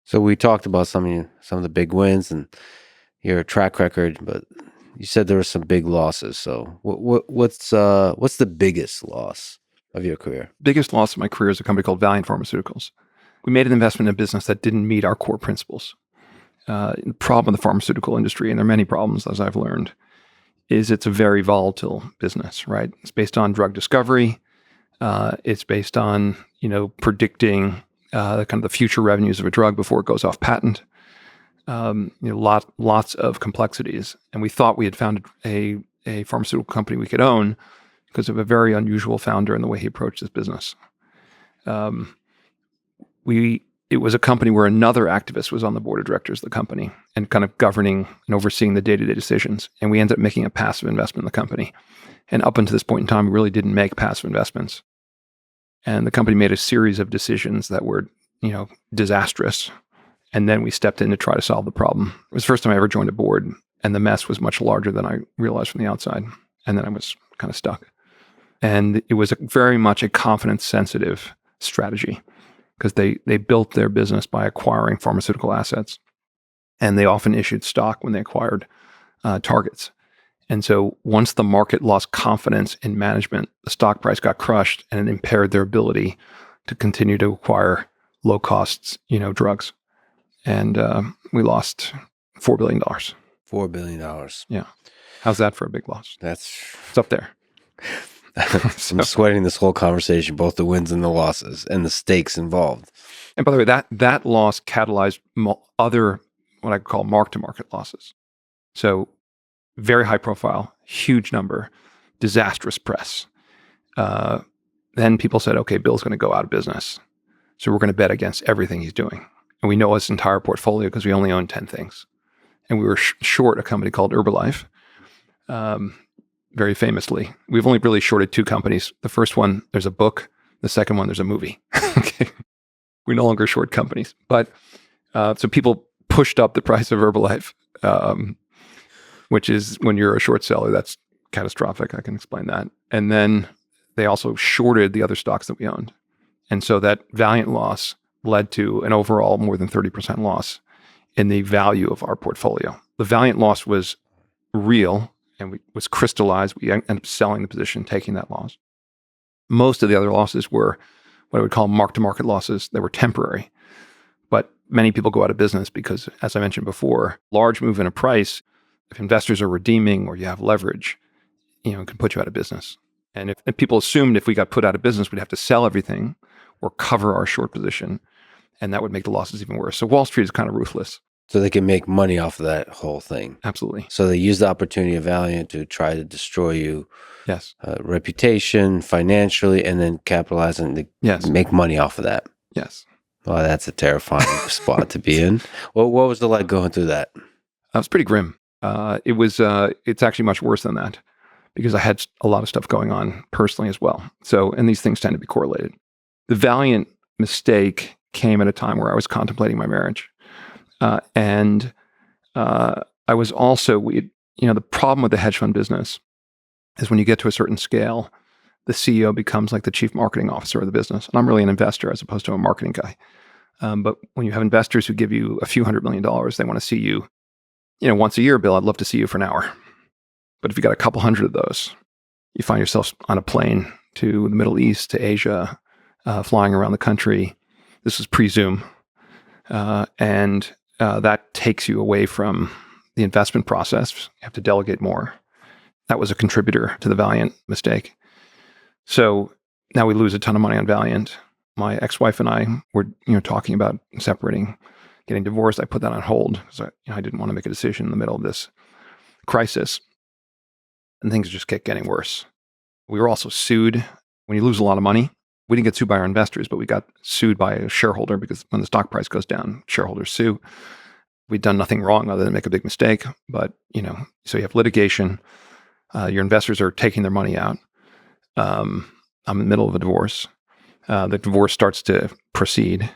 So we talked about some of the big wins and your track record, but you said there were some big losses. So what's the biggest loss of your career? Biggest loss of my career is a company called Valiant Pharmaceuticals. We made an investment in a business that didn't meet our core principles. The problem with the pharmaceutical industry, and there are many problems as I've learned, is it's a very volatile business, right? It's based on drug discovery. It's based on, predicting kind of the future revenues of a drug before it goes off patent. Lots of complexities. And we thought we had founded a pharmaceutical company we could own because of a very unusual founder and the way he approached this business. It was a company where another activist was on the board of directors of the company and kind of governing and overseeing the day-to-day decisions. And we ended up making a passive investment in the company. And up until this point in time, we really didn't make passive investments. And the company made a series of decisions that were, disastrous. And then we stepped in to try to solve the problem. It was the first time I ever joined a board, and the mess was much larger than I realized from the outside. And then I was kind of stuck. And it was very much a confidence-sensitive strategy because they built their business by acquiring pharmaceutical assets. And they often issued stock when they acquired targets. And so once the market lost confidence in management, the stock price got crushed and it impaired their ability to continue to acquire low costs, drugs. And we lost $4 billion. $4 billion. Yeah. How's that for a big loss? It's up there. I'm sweating this whole conversation, both the wins and the losses and the stakes involved. And by the way, that loss catalyzed other, what I call mark-to-market losses. So very high profile, huge number, disastrous press. Then people said, okay, Bill's going to go out of business. So we're going to bet against everything he's doing. And we know his entire portfolio because we only own 10 things. And we were short a company called Herbalife, very famously. We've only really shorted two companies. The first one, there's a book. The second one, there's a movie. Okay. We no longer short companies. But so people pushed up the price of Herbalife, which is when you're a short seller, that's catastrophic. I can explain that. And then they also shorted the other stocks that we owned. And so that Valiant loss led to an overall more than 30% loss in the value of our portfolio. The Valiant loss was real and was crystallized. We ended up selling the position, taking that loss. Most of the other losses were what I would call mark-to-market losses. They were temporary. But many people go out of business because, as I mentioned before, large move in a price, if investors are redeeming or you have leverage, it can put you out of business. And if people assumed if we got put out of business, we'd have to sell everything or cover our short position, and that would make the losses even worse. So Wall Street is kind of ruthless. So they can make money off of that whole thing. Absolutely. So they use the opportunity of Valiant to try to destroy you. Yes. Reputation, financially, and then capitalize and make money off of that. Yes. Well, that's a terrifying spot to be in. What was it like going through that? It was pretty grim. It's actually much worse than that because I had a lot of stuff going on personally as well. So, and these things tend to be correlated. The Valiant mistake came at a time where I was contemplating my marriage. And I was also, the problem with the hedge fund business is when you get to a certain scale, the CEO becomes like the chief marketing officer of the business. And I'm really an investor as opposed to a marketing guy. But when you have investors who give you a few $100 million, they want to see you, once a year, Bill, I'd love to see you for an hour. But if you got a couple hundred of those, you find yourself on a plane to the Middle East, to Asia, flying around the country. This was pre-Zoom. And that takes you away from the investment process. You have to delegate more. That was a contributor to the Valiant mistake. So now we lose a ton of money on Valiant. My ex-wife and I were, talking about separating, getting divorced. I put that on hold because I didn't want to make a decision in the middle of this crisis. And things just kept getting worse. We were also sued. When you lose a lot of money, we didn't get sued by our investors, but we got sued by a shareholder because when the stock price goes down, shareholders sue. We'd done nothing wrong other than make a big mistake. But, so you have litigation. Your investors are taking their money out. I'm in the middle of a divorce. The divorce starts to proceed.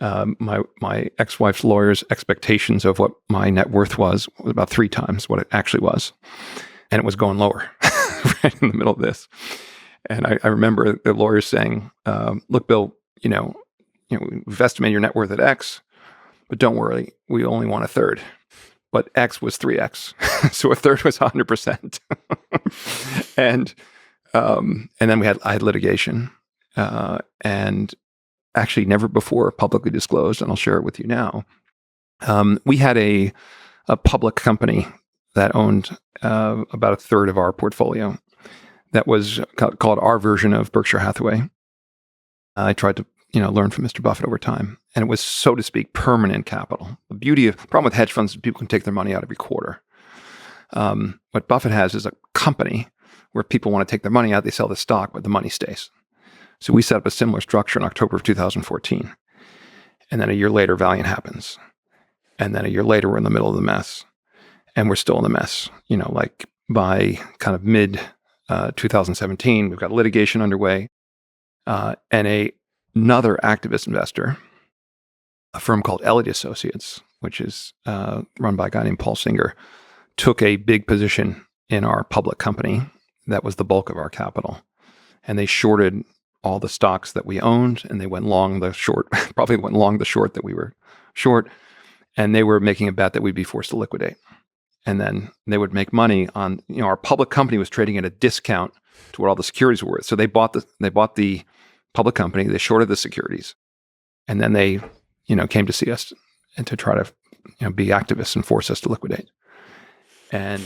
My ex-wife's lawyer's expectations of what my net worth was about 3 times what it actually was. And it was going lower right in the middle of this. And I remember the lawyer saying, look, Bill, we've estimated your net worth at X. but don't worry, we only want a third. But X was 3X. So a third was 100%. And then I had litigation, and actually never before publicly disclosed, and I'll share it with you now. We had a public company that owned about a third of our portfolio that was called our version of Berkshire Hathaway. I tried to learn from Mr. Buffett over time, and it was, so to speak, permanent capital. The problem with hedge funds is people can take their money out every quarter. What Buffett has is a company where people want to take their money out, they sell the stock, but the money stays. So we set up a similar structure in October of 2014. And then a year later, Valiant happens. And then a year later, we're in the middle of the mess. And we're still in the mess. Like by kind of mid 2017, we've got litigation underway. And another activist investor, a firm called Elliott Associates, which is run by a guy named Paul Singer, took a big position in our public company that was the bulk of our capital. And they shorted all the stocks that we owned, and they went long the short, probably went long the short that we were short. And they were making a bet that we'd be forced to liquidate. And then they would make money on, our public company was trading at a discount to what all the securities were worth. So they bought the public company, they shorted the securities. And then they, came to see us and to try to, be activists and force us to liquidate. And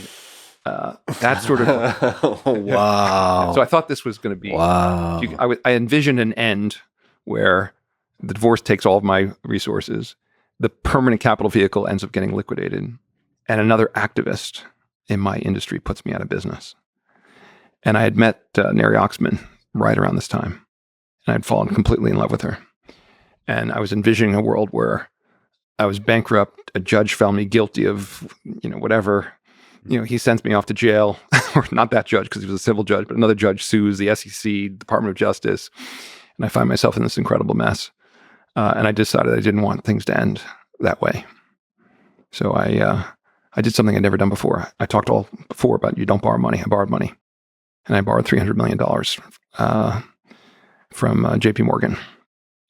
that sort of wow. So I thought this was going to be wow. I envisioned an end where the divorce takes all of my resources, the permanent capital vehicle ends up getting liquidated, and another activist in my industry puts me out of business. And I had met Neri Ackman right around this time, and I'd fallen completely in love with her. And I was envisioning a world where I was bankrupt, a judge found me guilty of, whatever. He sends me off to jail, or not that judge because he was a civil judge, but another judge sues the SEC, Department of Justice, and I find myself in this incredible mess. And I decided I didn't want things to end that way. So I did something I'd never done before. I talked all before about you don't borrow money. I borrowed money, and I borrowed $300 million from JP Morgan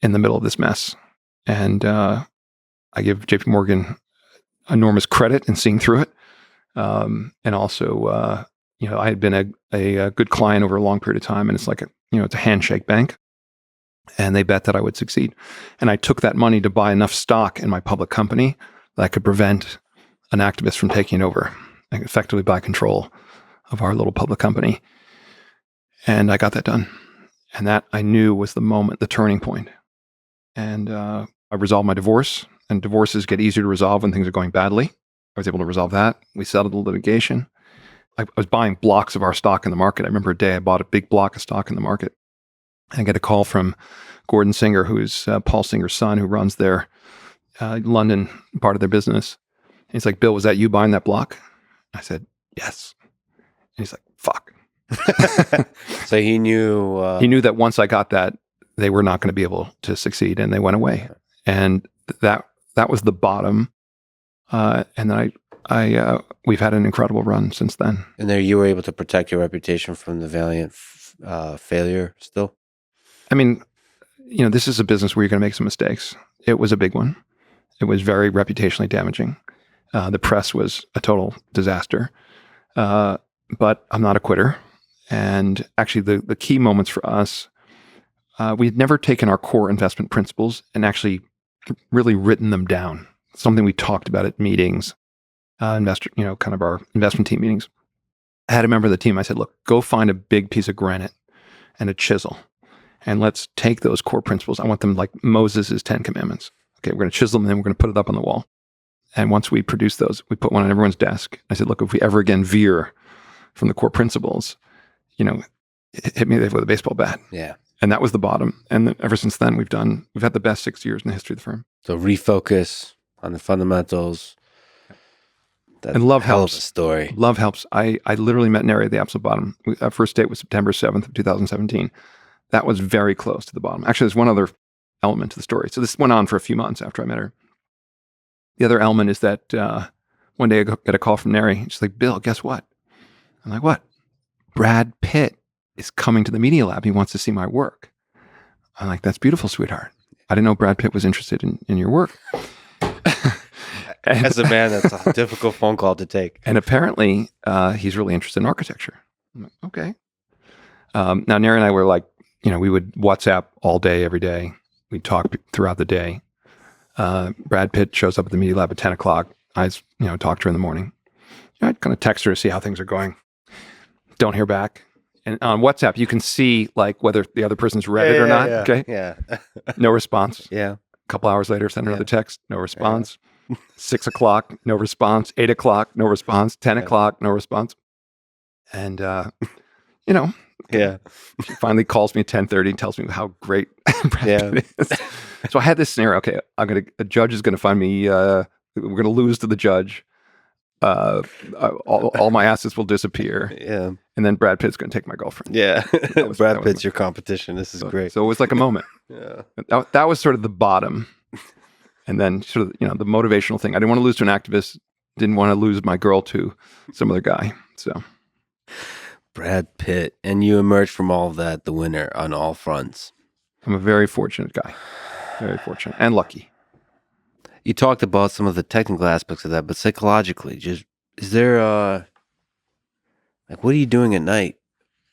in the middle of this mess. And I give JP Morgan enormous credit in seeing through it. And also, I had been a good client over a long period of time, and it's like it's a handshake bank, and they bet that I would succeed. And I took that money to buy enough stock in my public company that I could prevent an activist from taking over, and effectively buy control of our little public company. And I got that done. And that I knew was the moment, the turning point. And I resolved my divorce, and divorces get easier to resolve when things are going badly. I was able to resolve that. We settled the litigation. I was buying blocks of our stock in the market. I remember a day I bought a big block of stock in the market. I get a call from Gordon Singer, who's Paul Singer's son, who runs their London part of their business. And he's like, "Bill, was that you buying that block?" I said, "Yes." And he's like, "Fuck." So he knew... He knew that once I got that, they were not going to be able to succeed, and they went away. And that was the bottom. And then we've had an incredible run since then. And there you were able to protect your reputation from the Valiant failure still? I mean, this is a business where you're going to make some mistakes. It was a big one. It was very reputationally damaging. The press was a total disaster. But I'm not a quitter. And actually, the key moments for us, we had never taken our core investment principles and actually really written them down. Something we talked about at meetings, kind of our investment team meetings. I had a member of the team. I said, "Look, go find a big piece of granite and a chisel, and let's take those core principles. I want them like Moses' 10 Commandments. Okay, we're going to chisel them, and then we're going to put it up on the wall. And once we produce those, we put one on everyone's desk. I said, look, if we ever again veer from the core principles, hit me with a baseball bat." Yeah. And that was the bottom. And then ever since then, we've had the best 6 years in the history of the firm. So refocus on the fundamentals. And love helps. Story. Love helps. I literally met Neri at the absolute bottom. Our first date was September 7th of 2017. That was very close to the bottom. Actually, there's one other element to the story. So this went on for a few months after I met her. The other element is that one day I get a call from Neri. She's like, "Bill, guess what?" I'm like, "What?" "Brad Pitt is coming to the Media Lab. He wants to see my work." I'm like, "That's beautiful, sweetheart. I didn't know Brad Pitt was interested in your work." As a man, that's a difficult phone call to take. And apparently, he's really interested in architecture. I'm like, okay. Now, Neri and I were like, we would WhatsApp all day, every day. We'd talk throughout the day. Brad Pitt shows up at the media lab at 10 o'clock. I, talk to her in the morning. I'd kind of text her to see how things are going. Don't hear back. And on WhatsApp, you can see like whether the other person's read it or not. Yeah, okay. Yeah. No response. Yeah. A couple hours later, send another text. No response. 6 o'clock, no response. 8 o'clock, no response. 10 o'clock, no response. And, Yeah. she finally calls me at 10:30 and tells me how great Brad Pitt is. So I had this scenario. Okay, a judge is going to find me, we're going to lose to the judge. All my assets will disappear. Yeah. And then Brad Pitt's going to take my girlfriend. Yeah. Brad Pitt's your competition. This is great. So it was like a moment. Yeah. That was sort of the bottom. And then sort of, the motivational thing. I didn't want to lose to an activist. Didn't want to lose my girl to some other guy. So Brad Pitt. And you emerged from all of that the winner on all fronts. I'm a very fortunate guy. Very fortunate and lucky. You talked about some of the technical aspects of that, but psychologically, is there what are you doing at night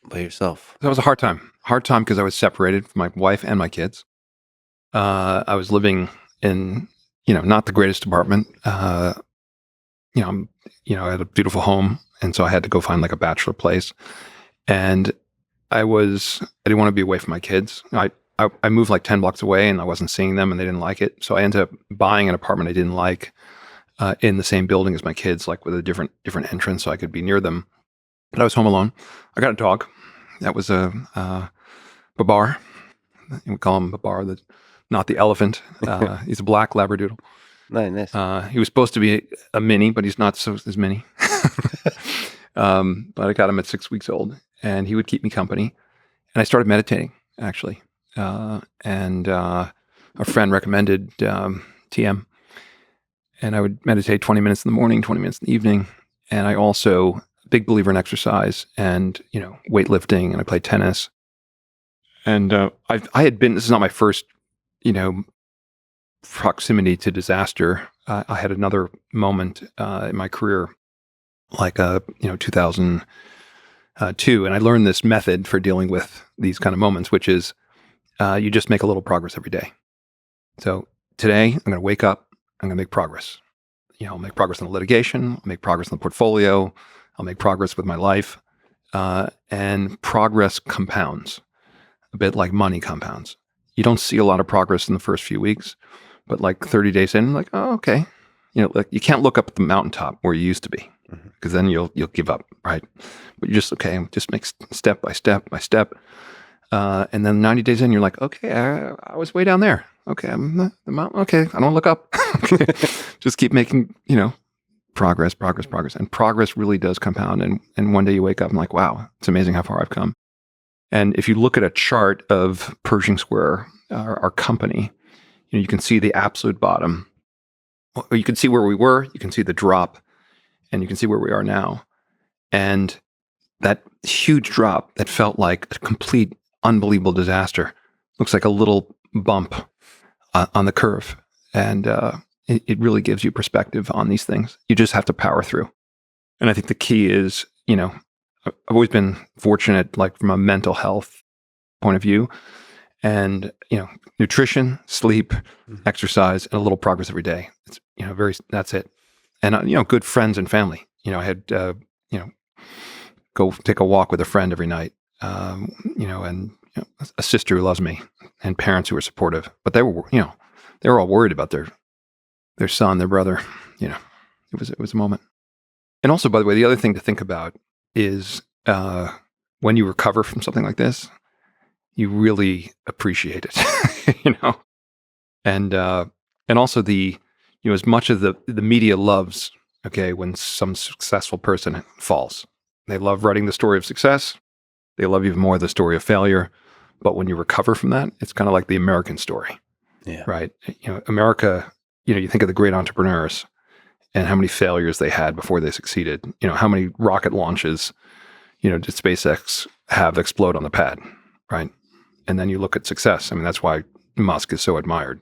by yourself? That was a hard time. Hard time because I was separated from my wife and my kids. I was living in, not the greatest apartment. I had a beautiful home, and so I had to go find like a bachelor place. And I didn't want to be away from my kids. I moved like 10 blocks away, and I wasn't seeing them, and they didn't like it. So I ended up buying an apartment I didn't like in the same building as my kids, like with a different entrance, so I could be near them. But I was home alone. I got a dog. That was a Babar. We call him Babar, not the elephant. He's a black Labradoodle. Nice. He was supposed to be a mini, but he's not as mini. But I got him at 6 weeks old, and he would keep me company. And I started meditating, actually. And a friend recommended TM. And I would meditate 20 minutes in the morning, 20 minutes in the evening. And I also, big believer in exercise and, weightlifting, and I played tennis. And I had been, this is not my first, proximity to disaster. I had another moment in my career, like 2002, and I learned this method for dealing with these kind of moments, which is you just make a little progress every day. So today, I'm going to wake up, I'm going to make progress. I'll make progress in the litigation, I'll make progress in the portfolio, I'll make progress with my life, and progress compounds, a bit like money compounds. You don't see a lot of progress in the first few weeks, but like 30 days in, like, oh, okay. Like you can't look up at the mountaintop where you used to be, because then you'll give up, right? But you just make step by step by step. And then 90 days in, you're like, okay, I was way down there. Okay, I'm the mountain. Okay, I don't look up. Just keep making, progress. And progress really does compound. And one day you wake up and like, wow, it's amazing how far I've come. And if you look at a chart of Pershing Square, our company, you can see the absolute bottom. Or you can see where we were, you can see the drop, and you can see where we are now. And that huge drop that felt like a complete, unbelievable disaster looks like a little bump on the curve. And it really gives you perspective on these things. You just have to power through. And I think the key is, I've always been fortunate, like from a mental health point of view, and nutrition, sleep, exercise, and a little progress every day. It's that's it. And good friends and family. I had go take a walk with a friend every night. And a sister who loves me, and parents who are supportive. But they were all worried about their son, their brother. It was a moment. And also, by the way, the other thing to think about is when you recover from something like this, you really appreciate it, and also as much of the media loves, when some successful person falls, they love writing the story of success. They love even more the story of failure. But when you recover from that, it's kind of like the American story, right? America, you think of the great entrepreneurs and how many failures they had before they succeeded. How many rocket launches, did SpaceX have explode on the pad, right? And then you look at success. I mean, that's why Musk is so admired.